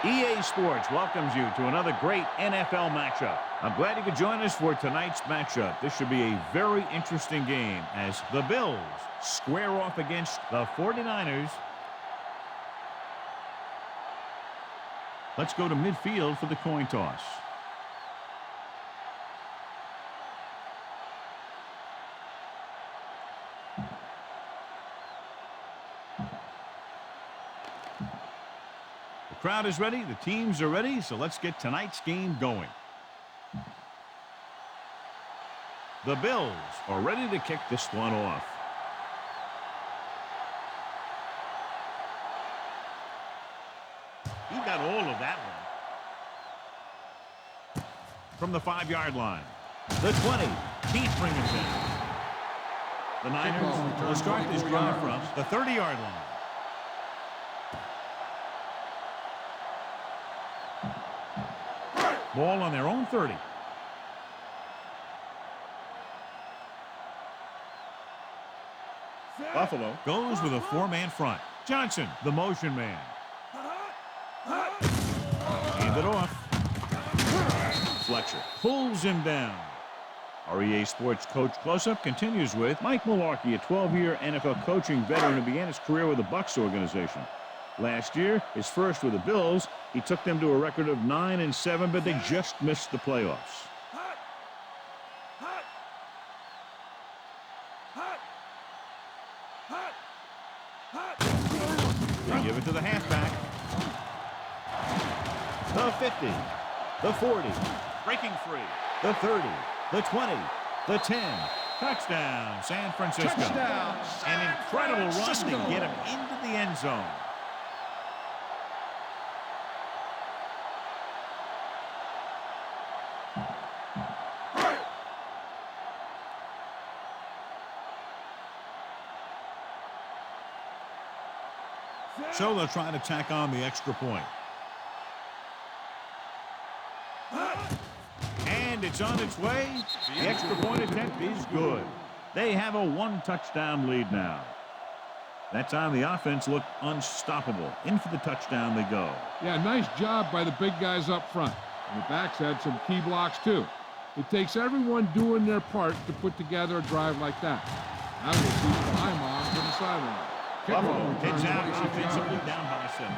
EA Sports welcomes you to another great NFL matchup. I'm glad you could join us for tonight's matchup. This should be a very interesting game as the Bills square off against the 49ers. Let's go to midfield for the coin toss. The crowd is ready, the teams are ready, so let's get tonight's game going. The Bills are ready to kick this one off. He got all of that one. From the 5-yard line. The 20. Can't bring it down. The Niners will start this drive from the 30-yard line. Ball on their own 30. Buffalo goes with a 4-man front. Johnson, the motion man. Hand it off. Fletcher pulls him down. Our EA Sports Coach Close-Up continues with Mike Mularkey, a 12-year NFL coaching veteran who began his career with the Bucs organization. Last year, his first with the Bills, he took them to a record of 9-7, but they just missed the playoffs. They give it to the halfback. The 50, the 40, breaking free, the 30, the 20, the 10. Touchdown, San Francisco. Touchdown, An incredible run to get him into the end zone. So they'll try to tack on the extra point. And it's on its way. The extra point attempt is good. They have a 1-touchdown lead now. That time the offense looked unstoppable. In for the touchdown they go. Yeah, nice job by the big guys up front. And the backs had some key blocks too. It takes everyone doing their part to put together a drive like that. Now we'll see behind on to the sideline. Buffalo heads out offensively down by 7.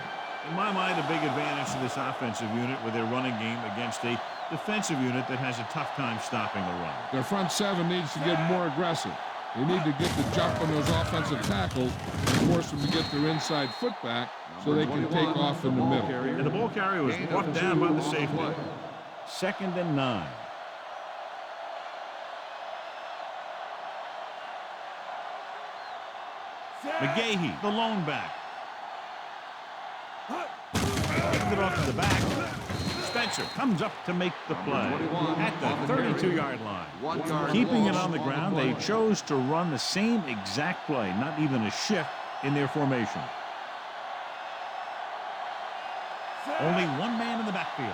In my mind, a big advantage to this offensive unit with their running game against a defensive unit that has a tough time stopping the run. Their front 7 needs to get more aggressive. They need to get the jump on those offensive tackles and force them to get their inside foot back so they can take off in the middle. And the ball carrier was brought down by the safety. 2nd and 9. McGahee, the lone back. Gets it off to the back. Spencer comes up to make the play at the 32-yard line. Keeping it on the ground, they chose to run the same exact play, not even a shift in their formation. Only one man in the backfield.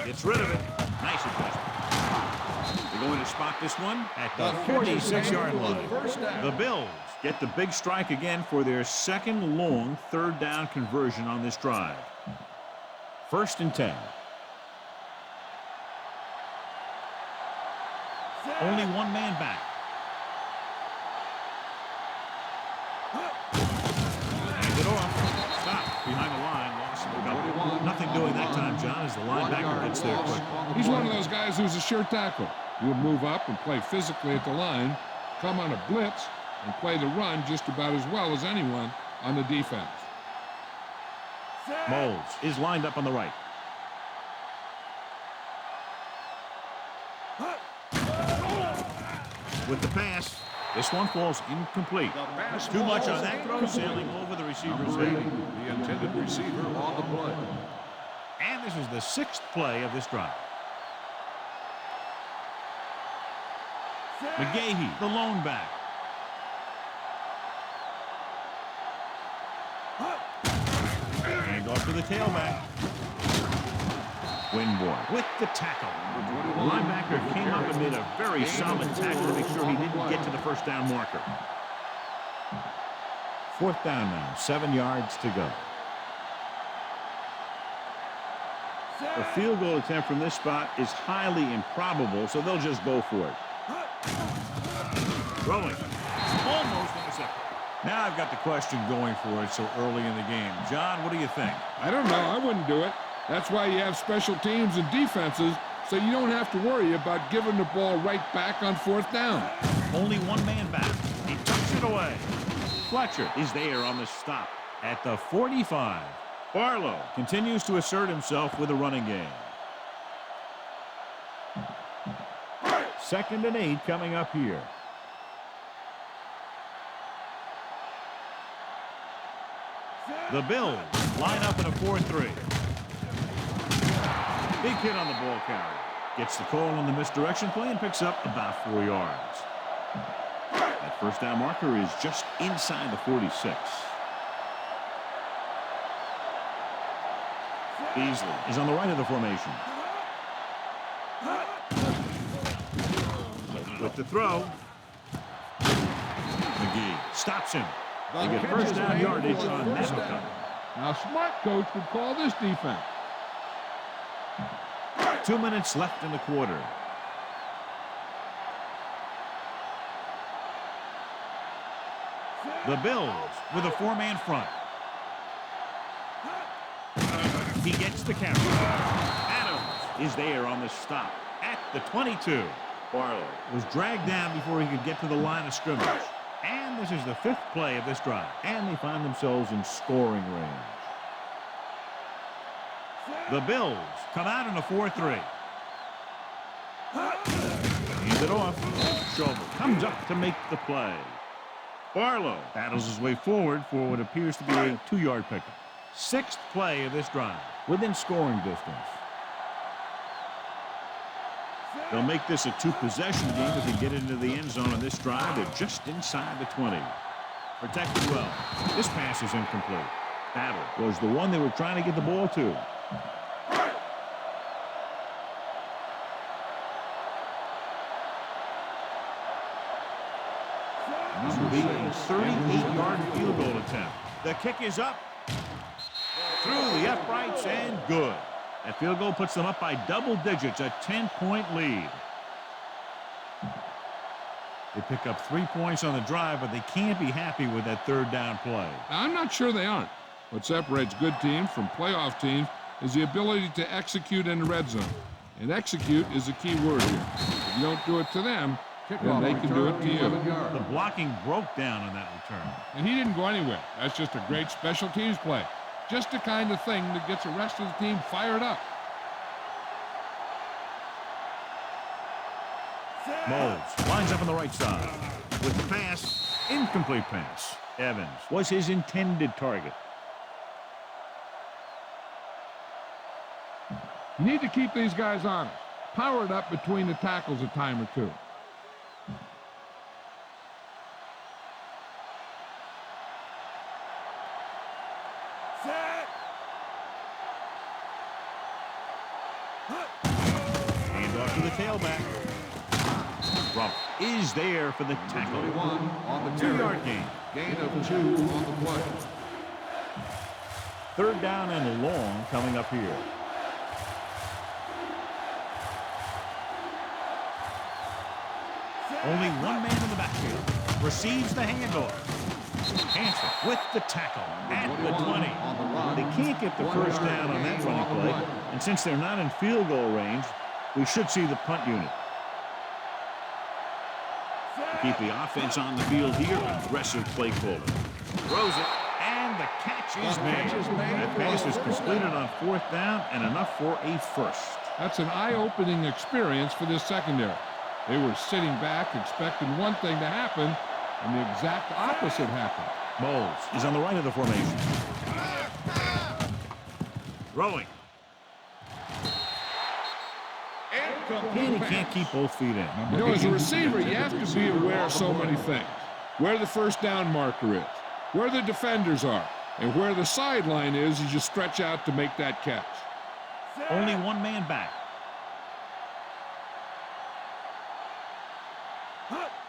Gets rid of it. Nice adjustment. They're going to spot this one at the 46-yard line. The Bills get the big strike again for their second long 3rd down conversion on this drive. 1st and 10. Only one man back. Hand it off. Stop behind the line. Lost a couple. Nothing doing that time, John, as the linebacker gets there quick. He's one of those guys who's a sure tackle. He'll move up and play physically at the line, come on a blitz, and play the run just about as well as anyone on the defense. Moles is lined up on the right. With the pass, this one falls incomplete. Too much on that throw, sailing over the receiver's head. The intended receiver on the play. And this is the 6th play of this drive. McGahee, the lone back. And off to the tailback. Winborn with the tackle. The linebacker came up and made a very solid tackle to make sure he didn't get to the 1st down marker. 4th down now, 7 yards to go. A field goal attempt from this spot is highly improbable, so they'll just go for it. Throwing. Almost intercepted. Now I've got the question going for it so early in the game. John, what do you think? I don't know. I wouldn't do it. That's why you have special teams and defenses, so you don't have to worry about giving the ball right back on 4th down. Only one man back. He tucks it away. Fletcher is there on the stop at the 45. Barlow continues to assert himself with a running game. 2nd and 8 coming up here. The Bills line up in a 4-3. Big hit on the ball carrier. Gets the call on the misdirection play and picks up about 4 yards. That first down marker is just inside the 46. Beasley is on the right of the formation. With the throw. McGee stops him. They get first down yardage on that hookup. Now, smart coach would call this defense. 2 minutes left in the quarter. The Bills with a 4-man front. He gets the carry. Adams is there on the stop at the 22. Barlow was dragged down before he could get to the line of scrimmage. And this is the 5th play of this drive. And they find themselves in scoring range. The Bills come out in a 4-3. Hands it off. Schobel comes up to make the play. Barlow battles his way forward for what appears to be a 2-yard pickup. 6th play of this drive, within scoring distance. They'll make this a 2-possession game if they get into the end zone on this drive. They're just inside the 20. Protected well. This pass is incomplete. Battle was the one they were trying to get the ball to. This will be a 38-yard field goal attempt. The kick is up. Through the uprights and good. That field goal puts them up by double digits, a 10-point lead. They pick up 3 points on the drive, but they can't be happy with that 3rd down play. Now, I'm not sure they aren't. What separates good teams from playoff teams is the ability to execute in the red zone. And execute is a key word here. If you don't do it to them, then they can do it to you. The blocking broke down on that return. And he didn't go anywhere. That's just a great special teams play. Just the kind of thing that gets the rest of the team fired up. Moles lines up on the right side. With the pass, incomplete pass. Evans was his intended target. You need to keep these guys honest. Power it up between the tackles a time or two. Hand off to the tailback. Ruff is there for the tackle. 21 on the 2-yard gain. Gain of 2 on the play. 3rd down and long coming up here. Only one man in the backfield. Receives the handoff. Hanson with the tackle at the 20. They can't get the first down on that running play. And since they're not in field goal range, we should see the punt unit. To keep the offense on the field here, aggressive play calling. Throws it, and the catch is made. That pass is completed on 4th down and enough for a first. That's an eye-opening experience for this secondary. They were sitting back expecting one thing to happen, and the exact opposite happened. Moles is on the right of the formation. Throwing. And he can't keep both feet in. You know, as a receiver, you have to be aware of so many things. Where the first down marker is, where the defenders are, and where the sideline is as you stretch out to make that catch. Only one man back.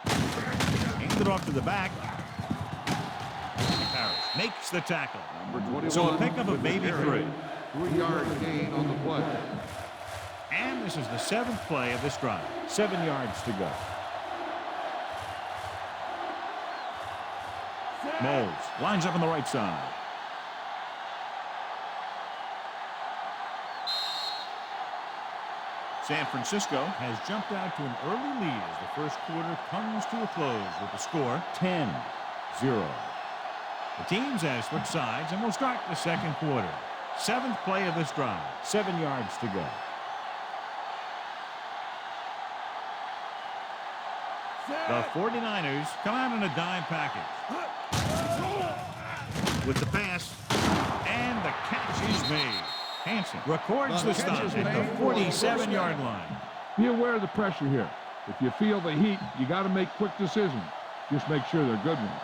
Hand it off to the back. Harris makes the tackle. Number 21. So a pickup of maybe 3. 3-yard gain on the play. And this is the 7th play of this drive. 7 yards to go. Moles lines up on the right side. San Francisco has jumped out to an early lead as the first quarter comes to a close with the score 10-0. The teams have switched sides and will start the second quarter. 7th play of this drive. 7 yards to go. The 49ers come out in a dime package. With the pass, and the catch is made. Hansen records the stop at the 47-yard line. Be aware of the pressure here. If you feel the heat, you got to make quick decisions. Just make sure they're good ones.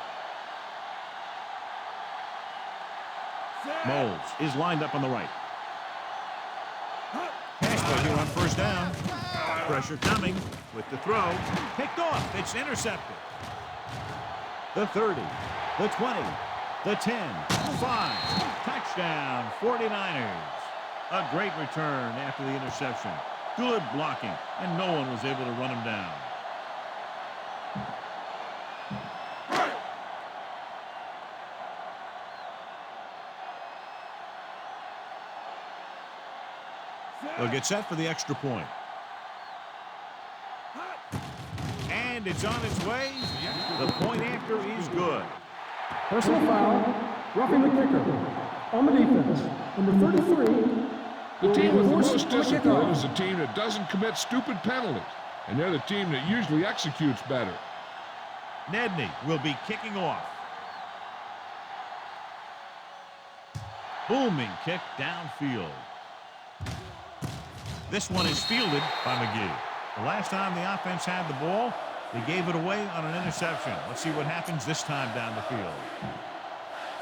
Moles is lined up on the right. Pass play here on first down. Pressure coming with the throw. Picked off. It's intercepted. The 30, the 20, the 10, 5. Touchdown, 49ers. A great return after the interception. Good blocking, and no one was able to run him down. They'll get set for the extra point. And it's on its way. The point after is good. Personal foul, roughing the kicker. On the defense, number 33. The team with the most discipline is the team that doesn't commit stupid penalties. And they're the team that usually executes better. Nedney will be kicking off. Booming kick downfield. This one is fielded by McGee. The last time the offense had the ball, they gave it away on an interception. Let's see what happens this time down the field.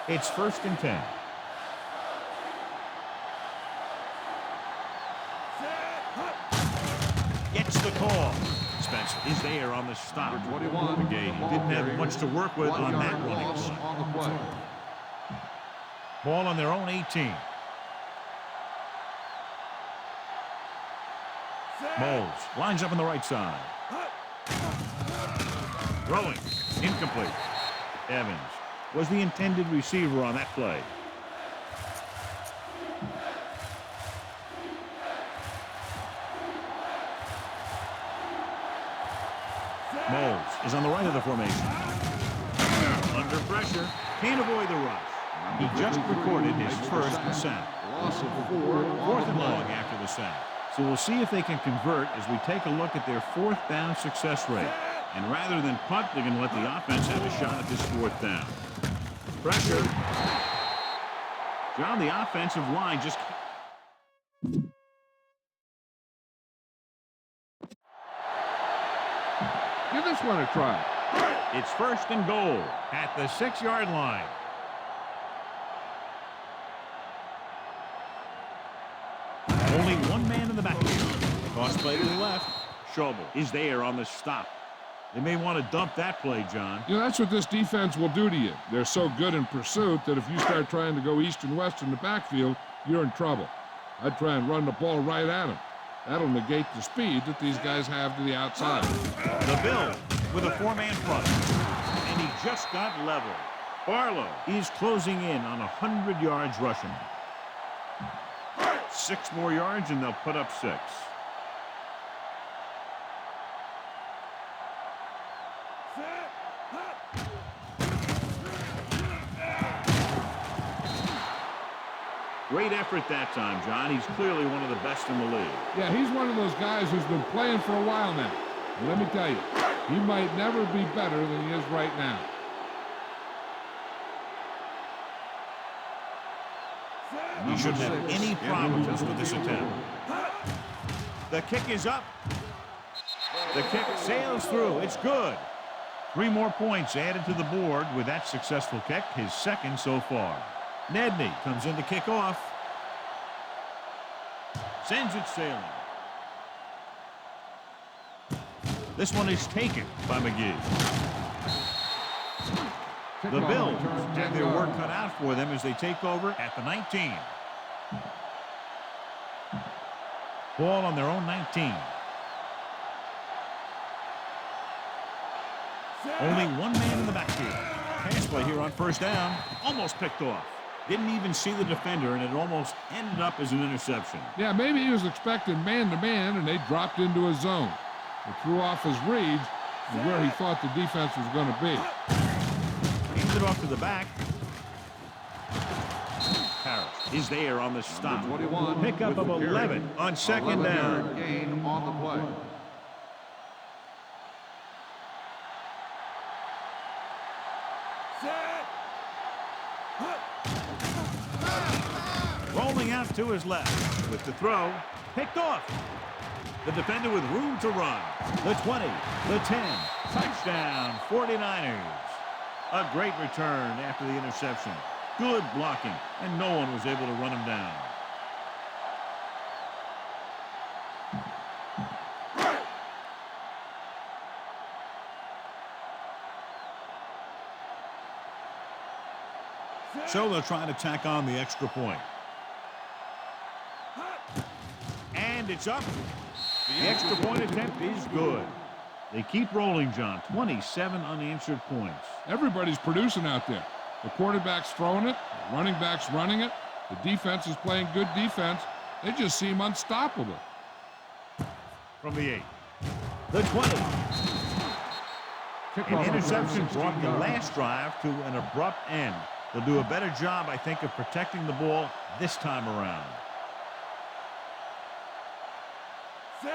It's 1st and 10. Gets the call. Spencer is there on the stop. Number 21. McGee didn't have much to work with on that running loss play. on the play. Ball on their own 18. Moles lines up on the right side. Throwing. Incomplete. Evans was the intended receiver on that play. Moles is on the right of the formation. Under pressure. Can't avoid the rush. He just recorded his first sack. Loss of 4 Fourth on and the long play. after the sack. So we'll see if they can convert as we take a look at their 4th down success rate. And rather than punt, they're going to let the offense have a shot at this 4th down. Pressure. John, the offensive line just... Give this one a try. It's 1st and goal at the 6-yard line. Only one man in the backfield. Toss play to the left. Schobel is there on the stop. They may want to dump that play, John. You know, that's what this defense will do to you. They're so good in pursuit that if you start trying to go east and west in the backfield, you're in trouble. I'd try and run the ball right at them. That'll negate the speed that these guys have to the outside. The Bills with a 4-man front. And he just got level. Barlow is closing in on 100 yards rushing. 6 more yards and they'll put up 6. Great effort that time, John. He's clearly one of the best in the league. Yeah, he's one of those guys who's been playing for a while now. And let me tell you, he might never be better than he is right now. He shouldn't have any problems with this attempt. The kick is up. The kick sails through. It's good. 3 more points added to the board with that successful kick, his 2nd so far. Nedney comes in to kick off. Sends it sailing. This one is taken by McGee. The Bills have their work cut out for them as they take over at the 19. Ball on their own 19. Only one man in the backfield. Pass play here on first down. Almost picked off. Didn't even see the defender, and it almost ended up as an interception. Yeah, maybe he was expecting man-to-man, and they dropped into a zone. It threw off his reads and where he thought the defense was going to be. Hands it off to the back. Harris is there on the stop. 21 Pickup of with the 11 on second 11-yard down. gain on the play. Rolling out to his left with the throw. Picked off. The defender with room to run. The 20, the 10. Touchdown, 49ers. A great return after the interception. Good blocking, and no one was able to run him down. So they'll try to tack on the extra point. And it's up. The extra point attempt is good. They keep rolling, John. 27 unanswered points. Everybody's producing out there. The quarterback's throwing it, the running back's running it, the defense is playing good defense. They just seem unstoppable. From the 8. The 20. An interception brought the last drive to an abrupt end. They'll do a better job, I think, of protecting the ball this time around.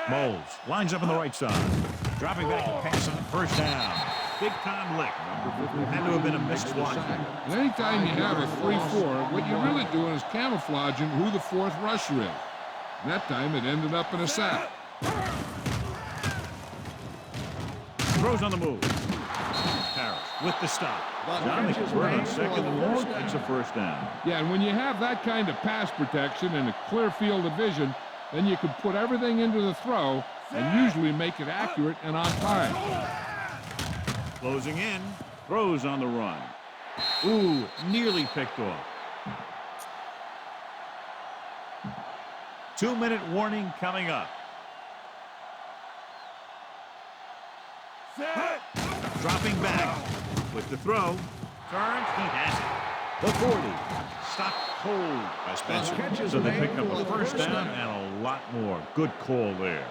Moles lines up on the right side. Dropping back to pass on first down. Big-time lick. Had to have been a missed block. And anytime you have a 3-4, what you're really doing is camouflaging who the fourth rusher is. And that time it ended up in a sack. Throws on the move. Harris with the stop. Down the convert on second and long. It's a first down. Yeah, and when you have that kind of pass protection and a clear field of vision, then you can put everything into the throw and usually make it accurate and on time. Closing in. Throws on the run. Ooh, nearly picked off. 2-minute warning coming up. Dropping back with the throw. Turns. He has it. The 40. Stopped cold by Spencer. So they pick up a first down and a lot more. Good call there.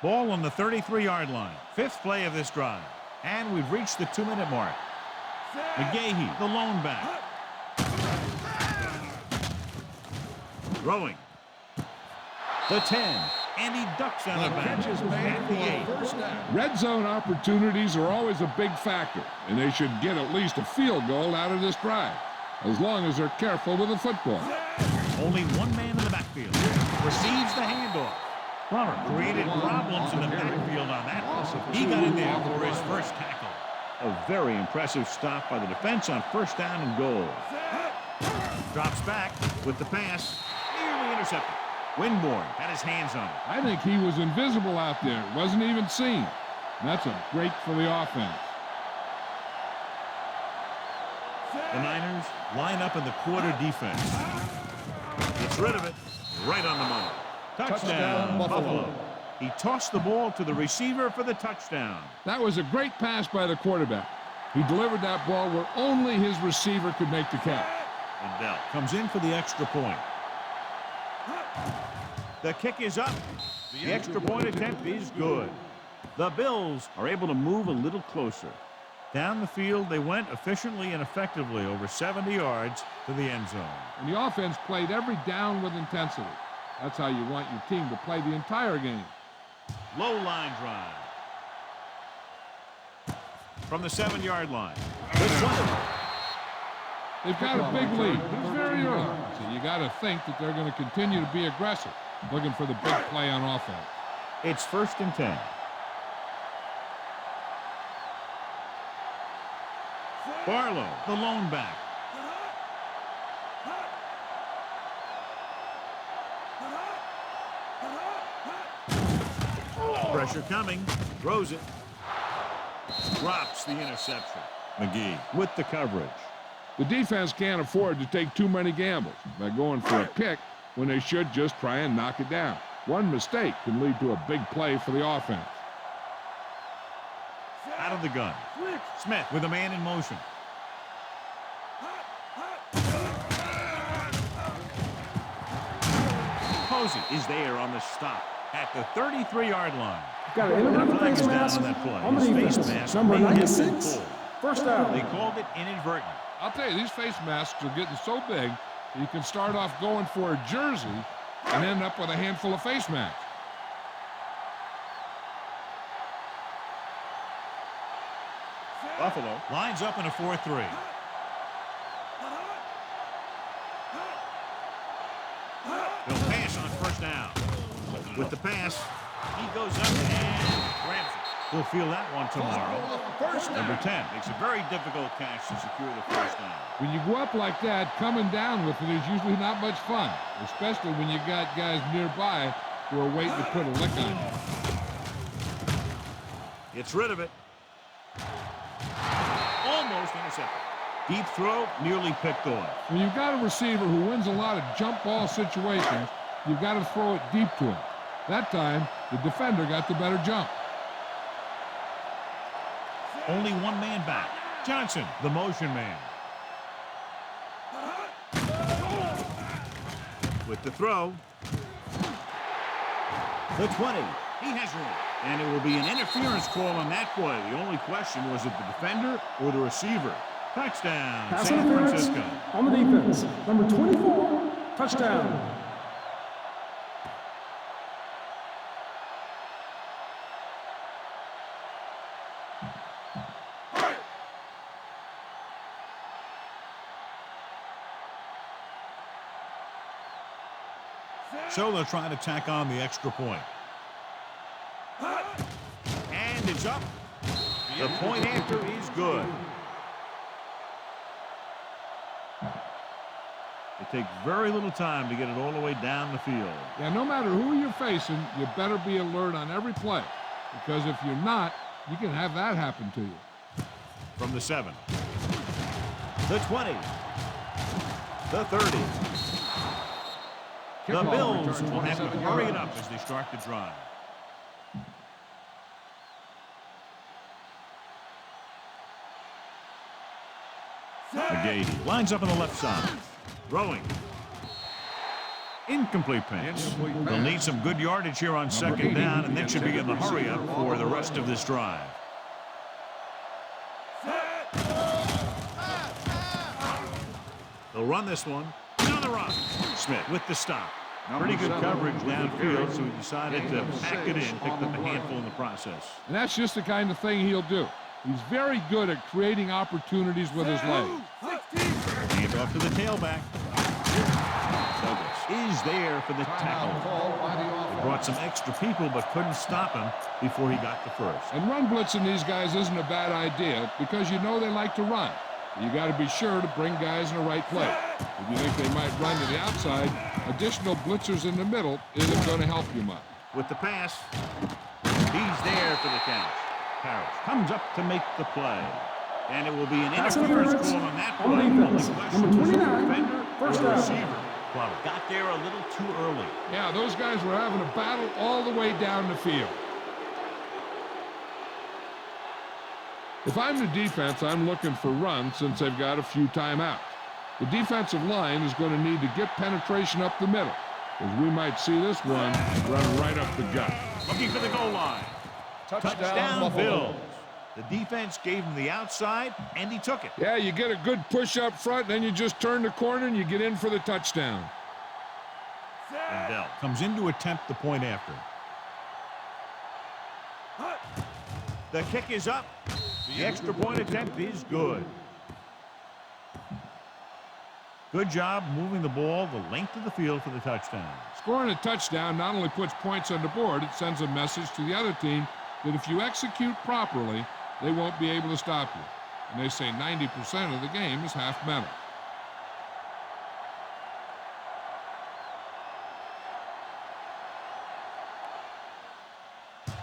Ball on the 33-yard line. 5th play of this drive. And we've reached the 2-minute mark. McGahee, the lone back. Throwing. The 10. And he ducks out of bounds at the 8. Red zone opportunities are always a big factor, and they should get at least a field goal out of this drive, as long as they're careful with the football. Only one man in the backfield. Receives the handoff. Created problems in the backfield on that. He got in there for his first tackle. A very impressive stop by the defense on first down and goal. Drops back with the pass. Nearly intercepted. Winborn had his hands on it. I think he was invisible out there. Wasn't even seen. And that's a break for the offense. The Niners line up in the quarter defense. Gets rid of it. Right on the money. Touchdown, Buffalo. He tossed the ball to the receiver for the touchdown. That was a great pass by the quarterback. He delivered that ball where only his receiver could make the catch. And Dell comes in for the extra point. The kick is up. The extra point attempt is good. The Bills are able to move a little closer. Down the field, they went efficiently and effectively over 70 yards to the end zone. And the offense played every down with intensity. That's how you want your team to play the entire game. Low line drive. From the 7-yard line. They've got a big lead. It's very early. So you got to think that they're going to continue to be aggressive, looking for the big play on offense. It's 1st and 10. Barlow, the lone back. Pressure coming. Throws it. Drops the interception. McGee with the coverage. The defense can't afford to take too many gambles by going for a pick when they should just try and knock it down. One mistake can lead to a big play for the offense. Out of the gun. Smith with a man in motion. Posey is there on the stop at the 33-yard line. Got an inadvertent face mask on the defense. Number 96, first down. They called it inadvertent. I'll tell you, these face masks are getting so big that you can start off going for a jersey and end up with a handful of face masks. Buffalo lines up in a 4-3. They'll pass on first down. With the pass, he goes up and grabs it. We'll feel that one tomorrow. Number 10 makes a very difficult catch to secure the first down. When you go up like that, coming down with it is usually not much fun, especially when you got guys nearby who are waiting to put a lick on you. Gets rid of it. Almost intercepted. Deep throw, nearly picked off. When you've got a receiver who wins a lot of jump ball situations, you've got to throw it deep to him. That time, the defender got the better jump. Only one man back. Johnson, the motion man. With the throw. The 20. He has room. And it will be an interference call on that play. The only question was it the defender or the receiver. Touchdown, Pass San interference Francisco. on the defense. Number 24, touchdown. So they'll try to tack on the extra point. And it's up. The point after is good. It takes very little time to get it all the way down the field. Yeah, no matter who you're facing, you better be alert on every play. Because if you're not, you can have that happen to you. From the 7. The 20. The 30. The Bills will have to hurry it up as they start the drive. McGahee lines up on the left side. Throwing. Incomplete pass. They'll need some good yardage here on second down, and then should be in the hurry up for the rest of this drive. They'll run this one. On the run. Smith with the stop. Pretty good coverage downfield, so he decided to pack it in, picked up a handful in the process. And that's just the kind of thing he'll do. He's very good at creating opportunities with his legs. Hand off to the tailback. Douglas is there for the tackle. They brought some extra people, but couldn't stop him before he got the first. And run blitzing these guys isn't a bad idea because you know they like to run. You got to be sure to bring guys in the right place. If you think they might run to the outside, additional blitzers in the middle isn't going to help you much. With the pass, he's there for the catch. Parrish comes up to make the play. And it will be an interference call on that play. Number 29, first down. Receiver. Well, got there a little too early. Yeah, those guys were having a battle all the way down the field. If I'm the defense, I'm looking for runs since they've got a few timeouts. The defensive line is going to need to get penetration up the middle, as we might see this one run right up the gut. Looking for the goal line. Touchdown Bills. The defense gave him the outside, and he took it. Yeah, you get a good push up front, then you just turn the corner and you get in for the touchdown. Dell comes in to attempt the point after. The kick is up. The extra point attempt is good. Good job moving the ball the length of the field for the touchdown. Scoring a touchdown not only puts points on the board, it sends a message to the other team that if you execute properly, they won't be able to stop you. And they say 90% of the game is half mental.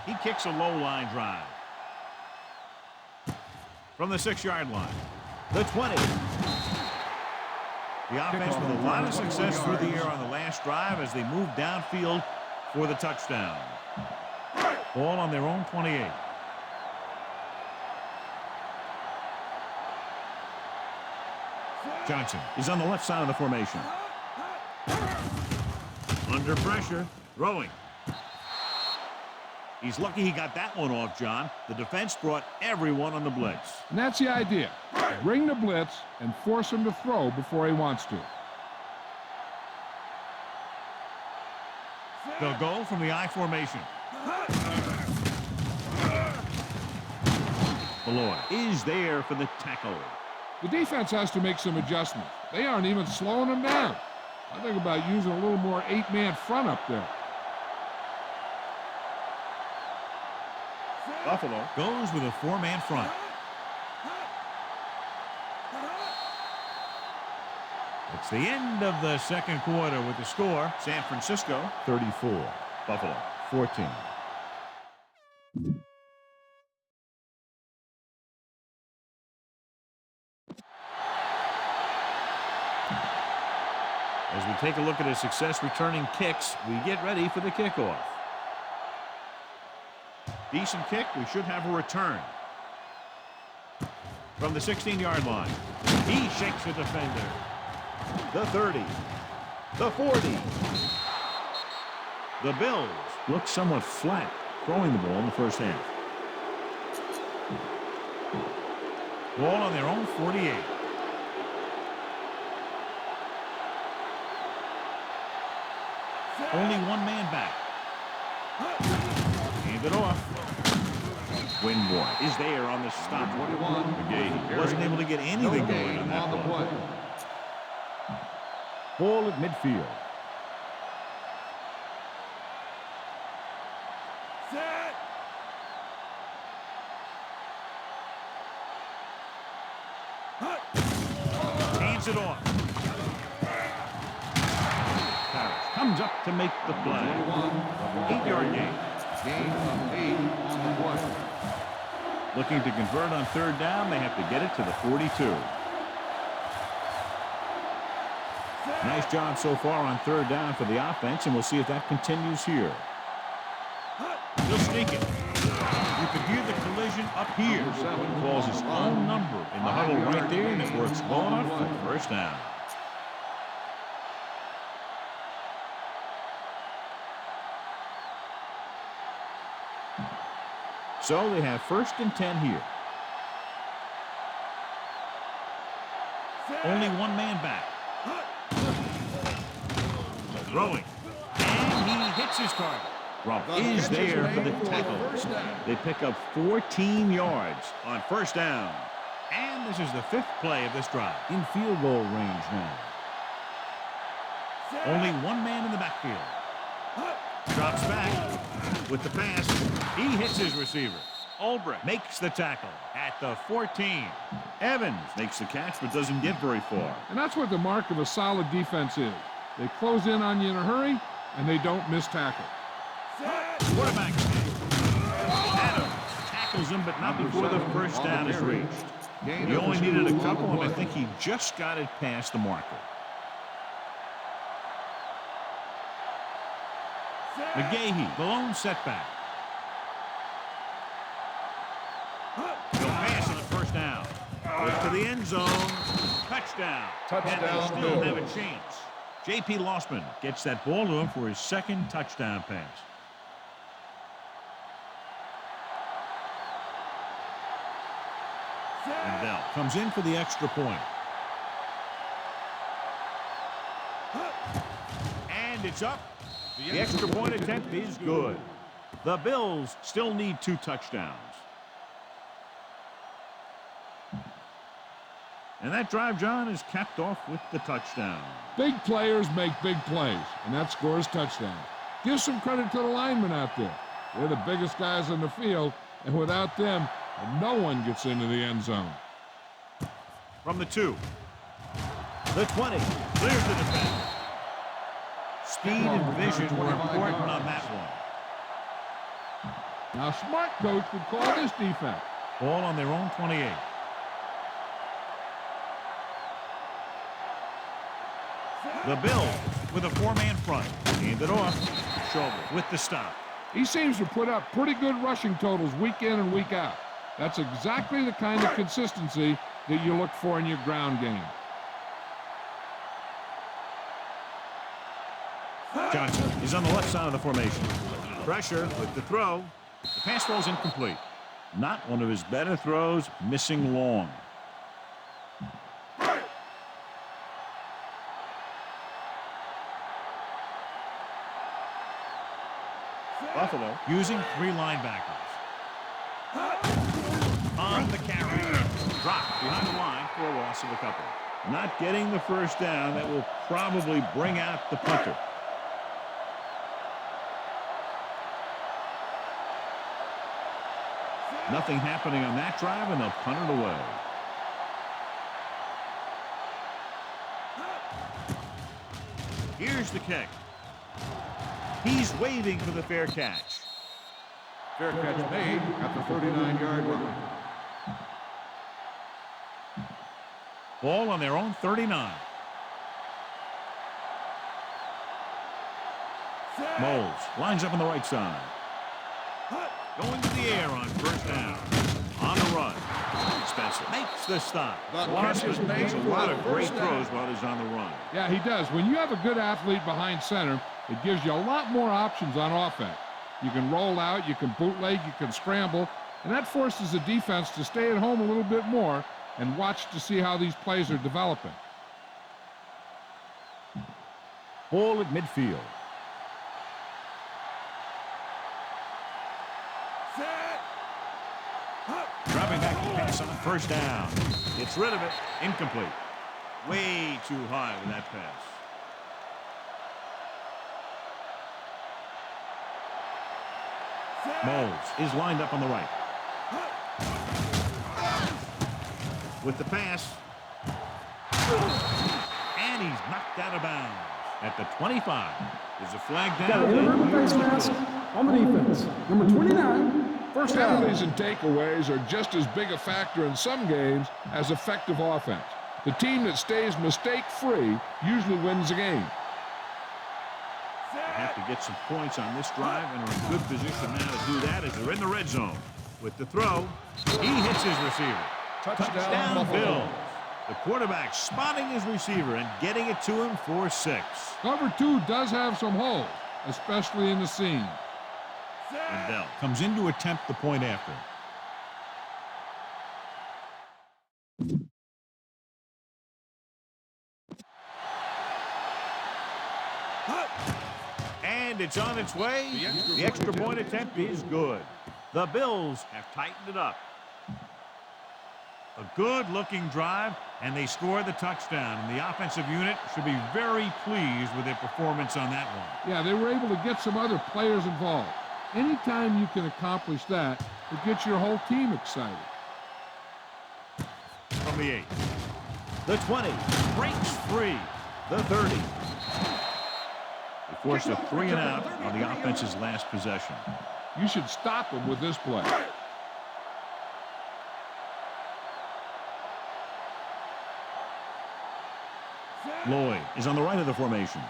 He kicks a low line drive. From the 6-yard line. The 20. The offense with a lot of success through the air on the last drive as they move downfield for the touchdown. Ball on their own 28. Johnson is on the left side of the formation. Under pressure, throwing. He's lucky he got that one off, John. The defense brought everyone on the blitz. And that's the idea. Bring the blitz and force him to throw before he wants to. They'll go from the I formation. Malloy is there for the tackle. The defense has to make some adjustments. They aren't even slowing him down. I think about using a little more 8-man front up there. Buffalo goes with a 4-man front. It's the end of the second quarter with the score. San Francisco 34, Buffalo 14. As we take a look at his success returning kicks, we get ready for the kickoff. Decent kick. We should have a return. From the 16-yard line. He shakes the defender. The 30. The 40. The Bills look somewhat flat throwing the ball in the first half. Ball on their own 48. Only one man back. Hand it off. Winborn is there on the stop. 21. McGahee wasn't able to get anything going on that play. Ball at midfield. Set. Hands it off. Harris comes up to make the play. 8-yard gain. Gain of 8 on the play. Looking to convert on third down, they have to get it to the 42. Nice job so far on third down for the offense, and we'll see if that continues here. He'll sneak it. You can hear the collision up here. Calls his own number in the huddle right there, and it works well enough for the first down. So they have 1st and 10 here. Only one man back. Throwing. And he hits his target. Rumpf is there for the tackle. They pick up 14 yards on first down. And this is the 5th play of this drive. In field goal range now. Only one man in the backfield. Drops back with the pass. He hits his receiver. Ulbrich makes the tackle at the 14. Evans makes the catch but doesn't get very far. And that's what the mark of a solid defense is. They close in on you in a hurry, and they don't miss tackle. Quarterback. Adams tackles him, but not before the first down is reached. He only needed a couple, and I think he just got it past the marker. McGahee, the lone setback. He'll pass on the first down. Goes to the end zone. Touchdown. And they still have a chance. J.P. Lossman gets that ball to him for his 2nd touchdown pass. And Bell comes in for the extra point. And it's up. The extra point attempt is good. The Bills still need 2 touchdowns. And that drive, John, is capped off with the touchdown. Big players make big plays, and that scores touchdowns. Give some credit to the linemen out there. They're the biggest guys on the field, and without them, no one gets into the end zone. From the 2. The 20. Clears the defense. Speed and vision were important on that one. Now, smart coach would call this defense. Ball on their own 28. The Bills with a four-man front. Hand it off. Schobel with the stop. He seems to put up pretty good rushing totals week in and week out. That's exactly the kind of consistency that you look for in your ground game. Johnson is on the left side of the formation. Pressure with the throw. The pass falls incomplete. Not one of his better throws, missing long. Buffalo using three linebackers. On the carry. Dropped behind the line for a loss of a couple. Not getting the first down. That will probably bring out the punter. Nothing happening on that drive, and they'll punt it away. Here's the kick. He's waving for the fair catch. Fair catch made at the 39-yard line. Ball on their own 39. Moles lines up on the right side. Going to the air on first down. On the run. Spencer makes the stop. The makes a lot of great throws while he's on the run. Yeah, he does. When you have a good athlete behind center, it gives you a lot more options on offense. You can roll out, you can bootleg, you can scramble, and that forces the defense to stay at home a little bit more and watch to see how these plays are developing. Ball at midfield. Dropping back to pass on first down. Gets rid of it. Incomplete. Way too high with that pass. Moles is lined up on the right. With the pass. And he's knocked out of bounds at the 25. There's a flag Got down. an inadvertent face mask on the defense. Number 29. First down. Penalties and takeaways are just as big a factor in some games as effective offense. The team that stays mistake-free usually wins the game. They have to get some points on this drive and are in good position now to do that as they're in the red zone. With the throw, he hits his receiver. Touchdown Bills. The quarterback spotting his receiver and getting it to him for 6. Cover 2 does have some holes, especially in the seam. And Bell comes in to attempt the point after. And it's on its way. The extra point attempt is good. The Bills have tightened it up. A good-looking drive, and they score the touchdown. And the offensive unit should be very pleased with their performance on that one. Yeah, they were able to get some other players involved. Anytime you can accomplish that, it gets your whole team excited. From the 8. The 20. Breaks free. The 30. They forced a 3 and out on the offense's last possession. You should stop them with this play. Lloyd is on the right of the formation.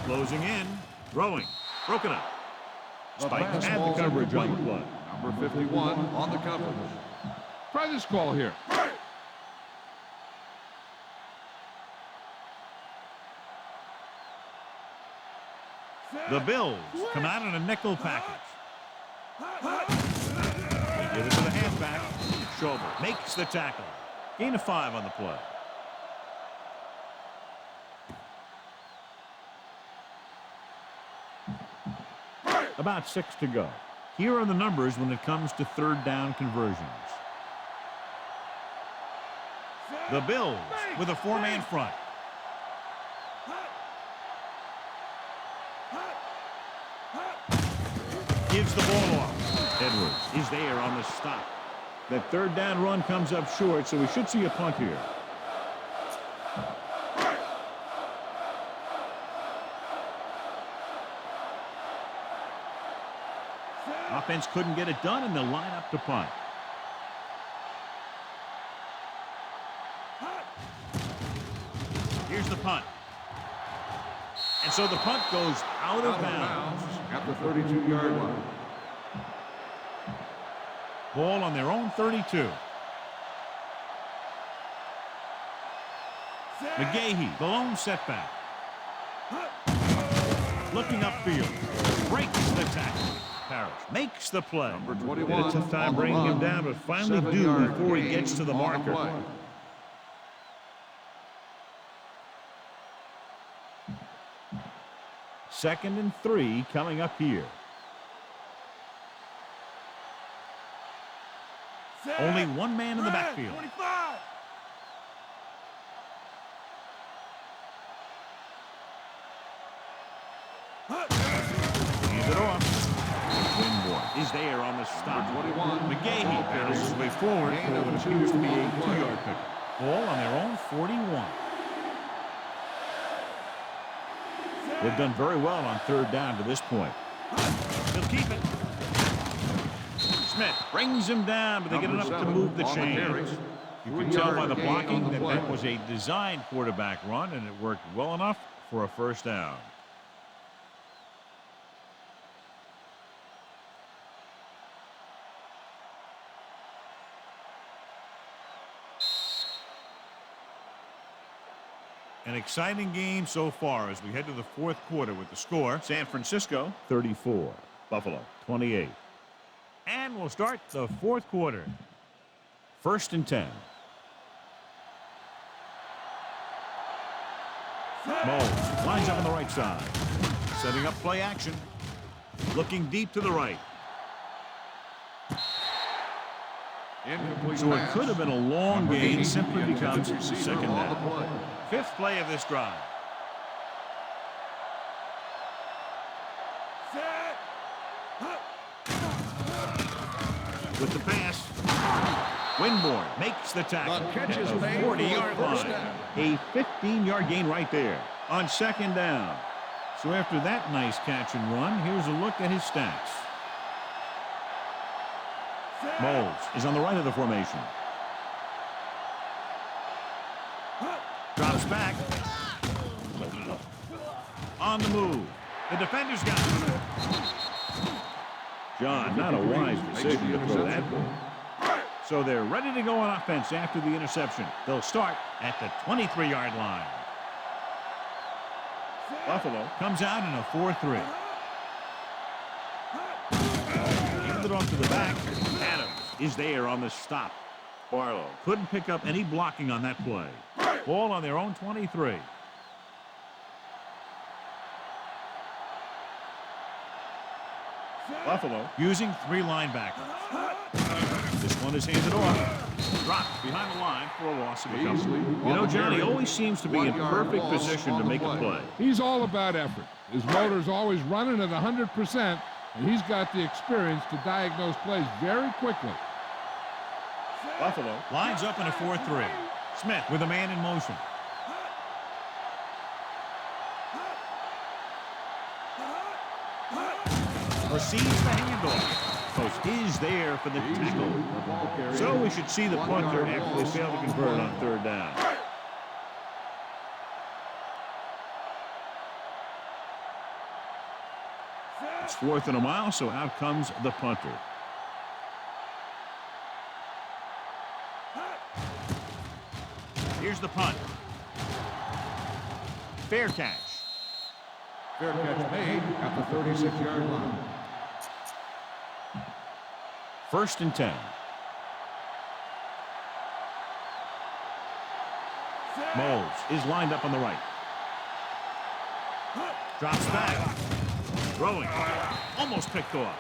Closing in. Throwing. Broken up. Spike had the coverage on the play. Number 51 on the coverage. Try this call here. The Bills come out in a nickel package. They give it to the halfback. Schobel makes the tackle. Gain of 5 on the play. About 6 to go. Here are the numbers when it comes to third down conversions. The Bills with a 4-man front. Gives the ball off. Edwards is there on the stop. That third down run comes up short, so we should see a punt here. offense couldn't get it done, and they'll line up to punt. Here's the punt. And so the punt goes out of bounds at the 32-yard line. Ball on their own 32. McGahee, the lone setback. Looking upfield. Breaks the tackle. Parrish makes the play. Number Had 21 a tough time on the bringing him run. down, but finally 7-yard before he gain gets to the on the marker. play. Second and 3 coming up here. Only one man in the backfield. 25. Hands it off. Winborn is there on the stop. 21. McGahee battles his way forward Gain for of what 2 appears to be a on the play. 2-yard pick. Ball on their own 41. They've done very well on third down to this point. They'll keep it. Smith brings him down, but they get Number enough to 7 move the on the carry. chains. You can tell by the 3-yard gain on blocking the that play. that was a designed quarterback run, and it worked well enough for a first down. An exciting game so far as we head to the fourth quarter with the score. San Francisco 34, Buffalo 28. And we'll start the fourth quarter. First and 10. Moles lines up on the right side. Setting up play action. Looking deep to the right. Incomplete So it pass. could have been a long Number gain, 80, simply the becomes intended receiver second on the down. play. Fifth play of this drive. With the pass, Winborn makes the tackle The catch at is the made for 40-yard first line. down. A 15-yard gain right there on second down. So after that nice catch and run, here's a look at his stats. Moles is on the right of the formation. Drops back. On the move. The defender's got it. John, not a wise decision to throw that ball. So they're ready to go on offense after the interception. They'll start at the 23-yard line. Buffalo comes out in a 4-3. Hand it off to the back. Adams is there on the stop. Barlow couldn't pick up any blocking on that play. Ball on their own 23. Buffalo using 3 linebackers. This one is handed off. Dropped behind the line for a loss of a couple. Beasley You know, on the Johnny carry. always seems to be in 1-yard perfect loss position on to the make a play. play. He's all about effort. His motor's always running at 100%, and he's got the experience to diagnose plays very quickly. Buffalo lines up in a 4-3. Smith with a man in motion. Receives the handoff. Post is there for the tackle. So we should see the punter after they fail to convert on third down. It's 4th and a mile, so out comes the punter. Here's the punt. Fair catch. Fair catch made at the 36-yard line. First and 10. Moles is lined up on the right. Drops back. Throwing. Almost picked off.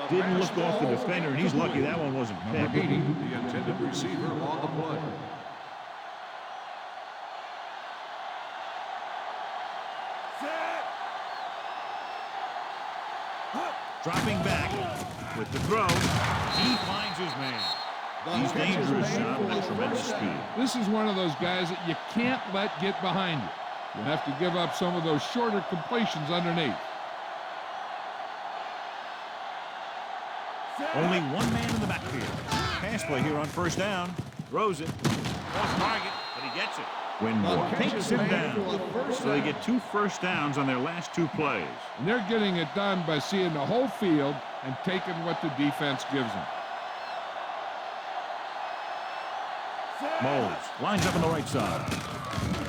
Didn't look off the defender, and he's lucky that one wasn't Number picked. 80, the intended receiver on the play. Dropping back with the throw. He finds his man. He's dangerous, John, with tremendous speed. This is one of those guys that you can't let get behind you. You have to give up some of those shorter completions underneath. Only one man in the backfield. Pass play here on first down. Throws it. Off target, but he gets it. Winborn takes him down. So they get 2 first downs on their last 2 plays. And they're getting it done by seeing the whole field and taking what the defense gives them. Moles lines up on the right side.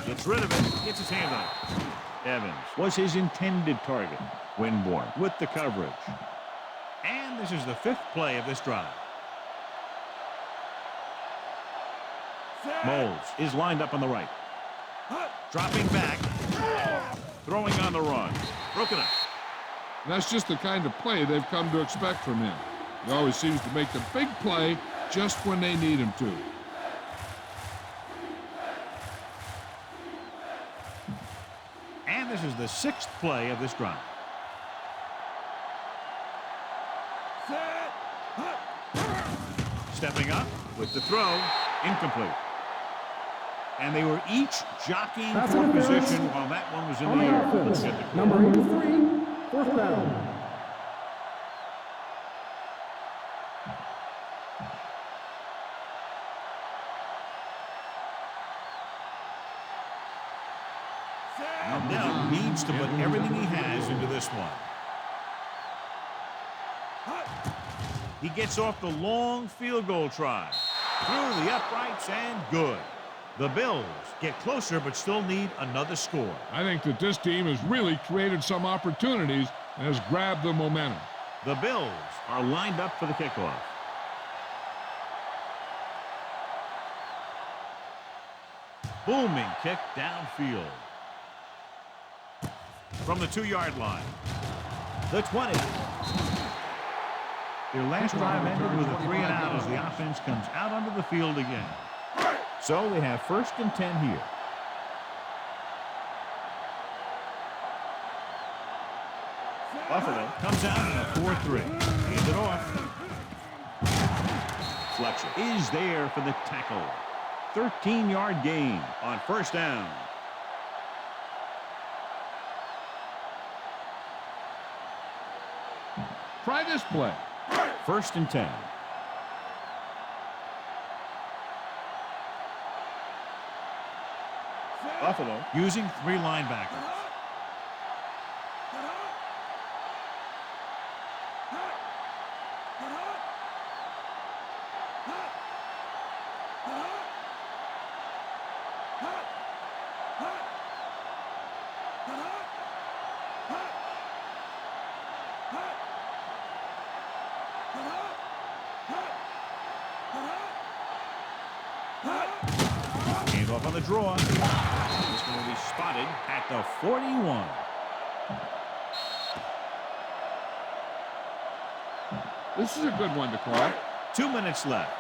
Gets rid of it. Gets his hand on it. Evans was his intended target. Winborn with the coverage. And this is the 5th play of this drive. Moles is lined up on the right. Dropping back. Throwing on the run. Broken up. And that's just the kind of play they've come to expect from him. He always seems to make the big play just when they need him to. And this is the 6th play of this drive. Stepping up with the throw. Incomplete. And they were each jockeying for position while that one was in the air. Let's get the Number 83, 4th down. Now needs to put everything he has into this one. He gets off the long field goal try. Through the uprights and good. The Bills get closer but still need another score. I think that this team has really created some opportunities and has grabbed the momentum. The Bills are lined up for the kickoff. Booming kick downfield. From the 2-yard line. The 20. Their last drive ended with a 3-and-out as the offense comes out onto the field again. So they have 1st and 10 here. Buffalo comes out in a 4-3. Hands it off. Fletcher is there for the tackle. 13-yard gain on 1st down. Try this play. 1st and 10. Buffalo using 3 linebackers. Off on the draw. He's going to be spotted at the 41. This is a good one to call. 2 minutes left.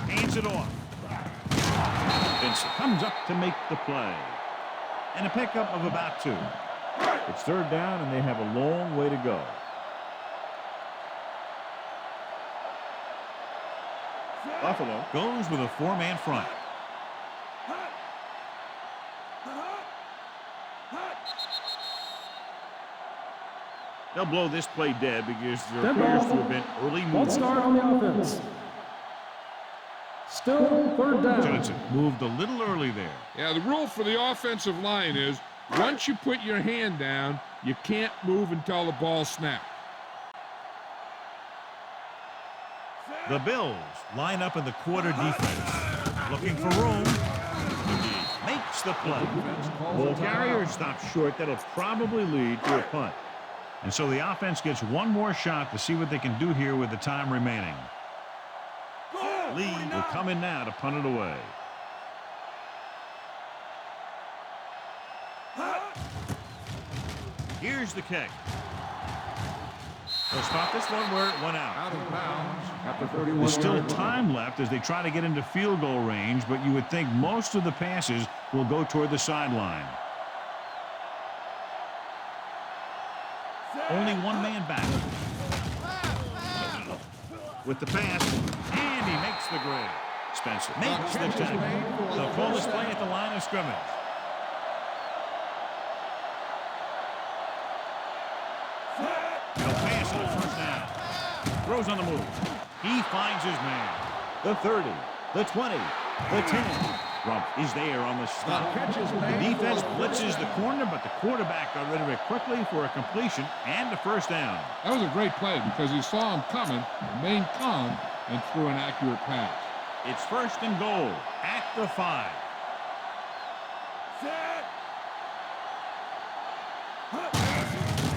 Hands it off. Comes up to make the play. And a pickup of about 2. It's 3rd down, and they have a long way to go. Buffalo goes with a 4-man front. They'll blow this play dead because there appears to have been early movement. False start on the offense. Still 3rd down. Johnson moved a little early there. Yeah, the rule for the offensive line is once you put your hand down, you can't move until the ball snaps. The Bills line up in the quarter defense. Looking for room. Makes the play. Ball carrier stops short. That'll probably lead to a punt. And so the offense gets one more shot to see what they can do here with the time remaining. Lee will come in now to punt it away. Here's the kick. They'll stop this one where it went out. Out of bounds at the 31. There's still time left as they try to get into field goal range, but you would think most of the passes will go toward the sideline. Only one man back. with the pass, and he makes the grab. Spencer makes the tackle. They'll call this play at the line of scrimmage. He'll pass on the first down. Throws on the move. He finds his man. The 30, the 20, the 10. Rump is there on the stop. The defense blitzes the corner, but the quarterback got rid of it quickly for a completion and a first down. That was a great play because he saw him coming, remained calm, and threw an accurate pass. It's first and goal at the 5.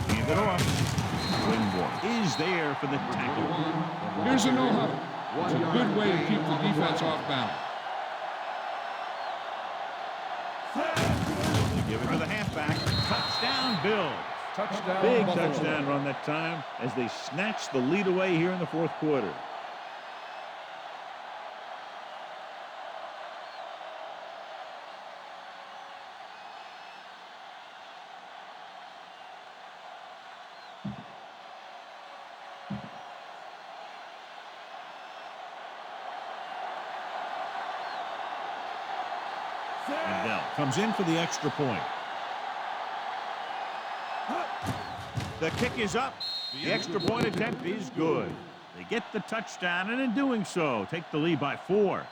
Hand it off. Winborn is there for the tackle. Here's a no-huddle. It's a good way to keep the defense off balance. To give it to the halfback. Touchdown, Bills. Touchdown, Big Buffalo. touchdown run that time as they snatch the lead away here in the fourth quarter. Adele comes in for the extra point. The kick is up. The extra point attempt is good. They get the touchdown, and in doing so, take the lead by 4.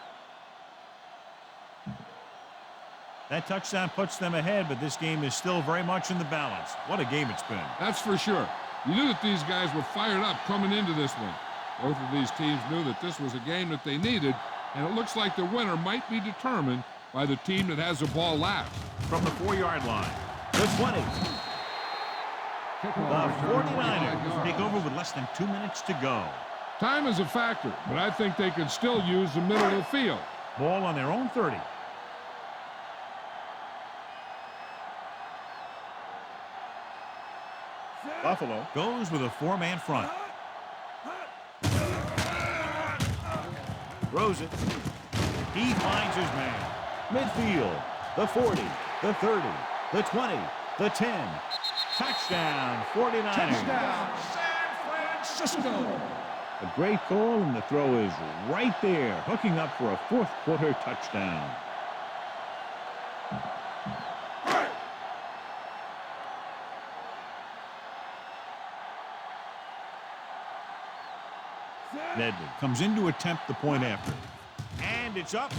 That touchdown puts them ahead, but this game is still very much in the balance. What a game it's been. That's for sure. You knew that these guys were fired up coming into this one. Both of these teams knew that this was a game that they needed, and it looks like the winner might be determined by the team that has the ball last. From the 4-yard line, the 20. The 49ers take over with less than 2 minutes to go. Time is a factor, but I think they could still use the middle of the field. Ball on their own 30. Buffalo goes with a 4-man front. Throws it. He finds his man. Midfield. The 40, the 30, the 20, the 10. Touchdown, 49ers. Touchdown, San Francisco. A great call, and the throw is right there, hooking up for a fourth quarter touchdown. Nedley comes in to attempt the point after. And it's up.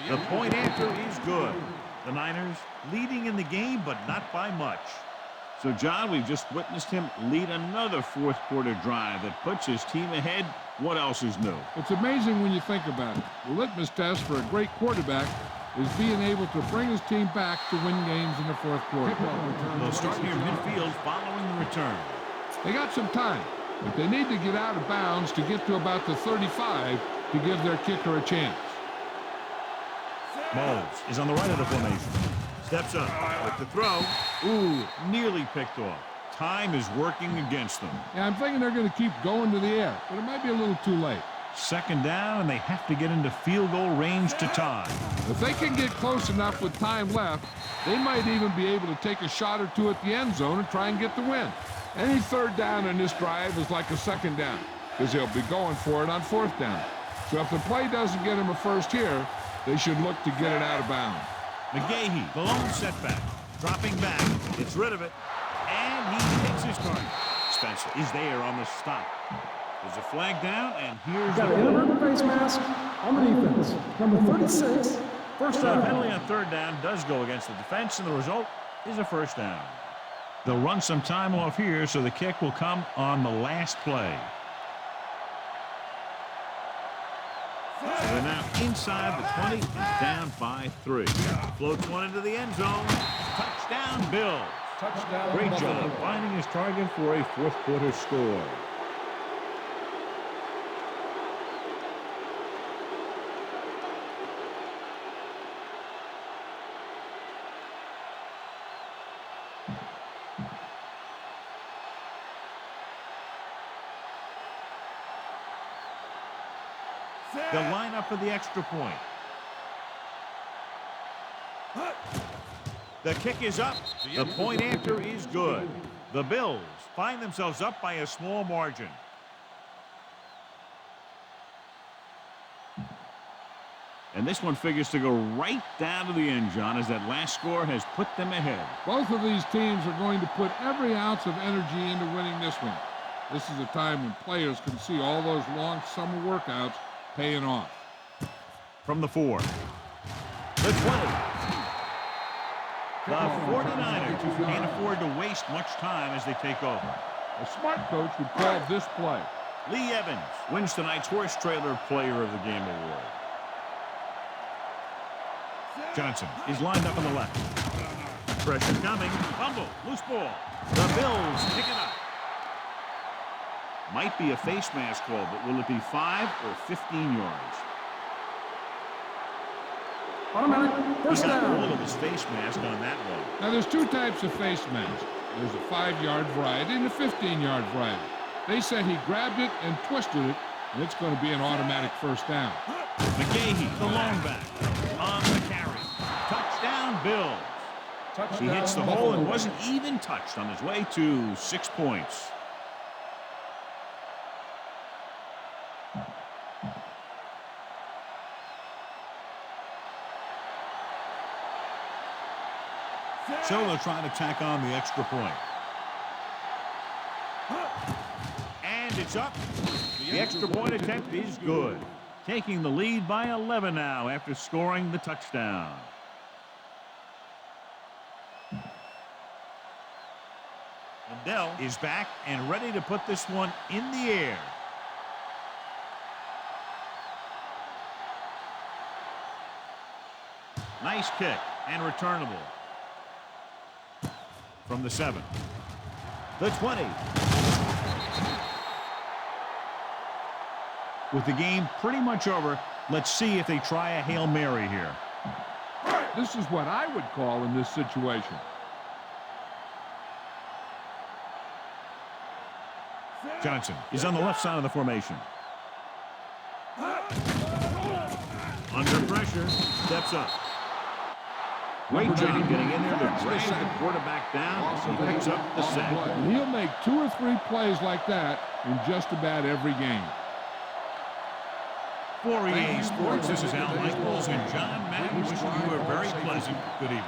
The point after is good. The Niners leading in the game, but not by much. So, John, we've just witnessed him lead another fourth quarter drive that puts his team ahead. What else is new? It's amazing when you think about it. The litmus test for a great quarterback is being able to bring his team back to win games in the fourth quarter. They'll start near midfield following the return. They got some time, but they need to get out of bounds to get to about the 35 to give their kicker a chance. Moles is on the right of the formation. Steps up with the throw. Ooh, nearly picked off. Time is working against them. Yeah, I'm thinking they're going to keep going to the air, but it might be a little too late. Second down, and they have to get into field goal range to tie. If they can get close enough with time left, they might even be able to take a shot or two at the end zone and try and get the win. Any third down in this drive is like a second down because they'll be going for it on fourth down. So if the play doesn't get them a first here, they should look to get it out of bounds. McGahee, the lone setback, dropping back, gets rid of it, and he hits his target. Spencer is there on the stop. There's a flag down, and here's Got the an inadvertent face mask on the defense. Number 36, first So the down. penalty on third down does go against the defense, and the result is a first down. They'll run some time off here, so the kick will come on the last play. So they're now inside the 20 and down by 3. Floats one into the end zone. Touchdown, Bills. Touchdown, Great Buffalo. job finding his target for a fourth quarter score. They'll line up for the extra point. The kick is up. The point after is good. The Bills find themselves up by a small margin. And this one figures to go right down to the end, John, as that last score has put them ahead. Both of these teams are going to put every ounce of energy into winning this one. This is a time when players can see all those long summer workouts paying off. From the 4. The 20. The 49ers can't afford to waste much time as they take over. A smart coach would call this play. Lee Evans wins tonight's Horse Trailer Player of the Game award. Johnson is lined up on the left. Pressure coming. Fumble. Loose ball. The Bills pick it up. Might be a face mask call, but will it be 5 or 15 yards? Automatic He first got down. hold of his face mask on that one. Now, there's two types of face masks. There's a 5-yard variety and a 15-yard variety. They said he grabbed it and twisted it, and it's going to be an automatic first down. McGahee, the long back, on the carry. Touchdown, Bills. He hits the hole and wasn't even touched on his way to 6 points. So they'll try to tack on the extra point. And it's up. The extra point attempt is good. Taking the lead by 11 now after scoring the touchdown. Adele is back and ready to put this one in the air. Nice kick and returnable. From the 7. The 20. With the game pretty much over, let's see if they try a Hail Mary here. This is what I would call in this situation. Johnson is on the left side of the formation. Under pressure, steps up. Great job getting in there to drag the quarterback down as he picks up the sack. And he'll make 2 or 3 plays like that in just about every game. For EA Sports, this is Al Michaels and John Madden wishing you a very pleasant good evening.